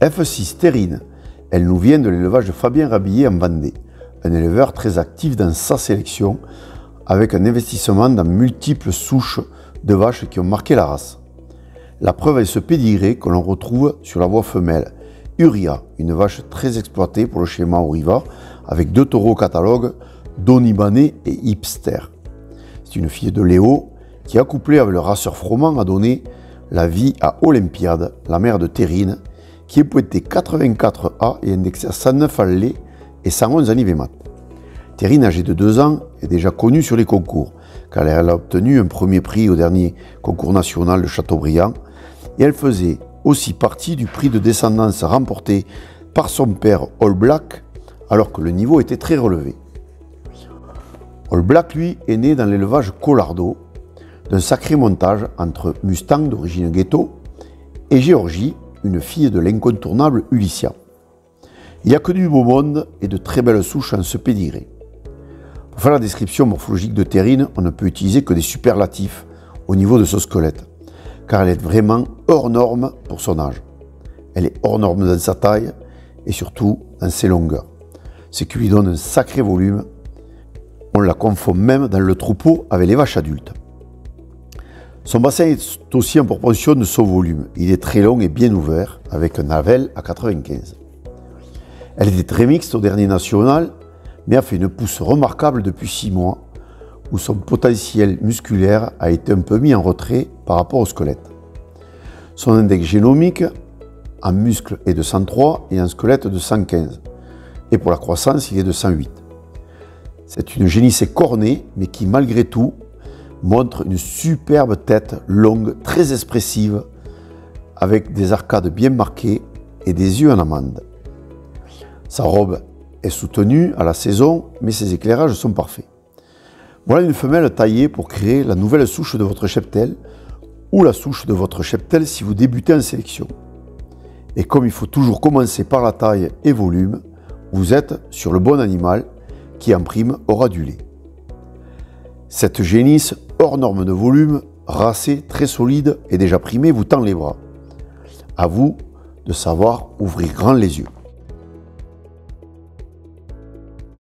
F6 Terrine, elle nous vient de l'élevage de Fabien Rabillet en Vendée, un éleveur très actif dans sa sélection, avec un investissement dans multiples souches de vaches qui ont marqué la race. La preuve est ce pédigré que l'on retrouve sur la voie femelle, Uria, une vache très exploitée pour le schéma Auriva, avec 2 taureaux au catalogue, Donibané et Hipster. C'est une fille de Léo qui, accouplée avec le raceur Froment, a donné la vie à Olympiade, la mère de Terrine, qui est pointée 84A et indexée à 109 en lait et 111 en IVMAT. Terrine, âgée de 2 ans, est déjà connue sur les concours, car elle a obtenu un premier prix au dernier concours national de Châteaubriand, et elle faisait aussi partie du prix de descendance remporté par son père All Black, alors que le niveau était très relevé. All Black, lui, est né dans l'élevage Collardo, d'un sacré montage entre Mustang d'origine ghetto et Géorgie, une fille de l'incontournable Ulycia. Il n'y a que du beau monde et de très belles souches en ce pédigré. Pour faire la description morphologique de Terrine, on ne peut utiliser que des superlatifs au niveau de son squelette, car elle est vraiment hors norme pour son âge. Elle est hors norme dans sa taille et surtout dans ses longueurs, ce qui lui donne un sacré volume. On la confond même dans le troupeau avec les vaches adultes. Son bassin est aussi en proportion de son volume. Il est très long et bien ouvert, avec un avel à 95. Elle était très mixte au dernier national, mais a fait une pousse remarquable depuis 6 mois, où son potentiel musculaire a été un peu mis en retrait par rapport au squelette. Son index génomique en muscle est de 103 et en squelette de 115. Et pour la croissance, il est de 108. C'est une génissée cornée, mais qui malgré tout montre une superbe tête longue, très expressive, avec des arcades bien marquées et des yeux en amande. Sa robe est soutenue à la saison, mais ses éclairages sont parfaits. Voilà une femelle taillée pour créer la nouvelle souche de votre cheptel, ou la souche de votre cheptel si vous débutez en sélection. Et comme il faut toujours commencer par la taille et volume, vous êtes sur le bon animal qui en prime aura du lait. Cette génisse hors norme de volume, racée, très solide et déjà primée vous tend les bras. À vous de savoir ouvrir grand les yeux.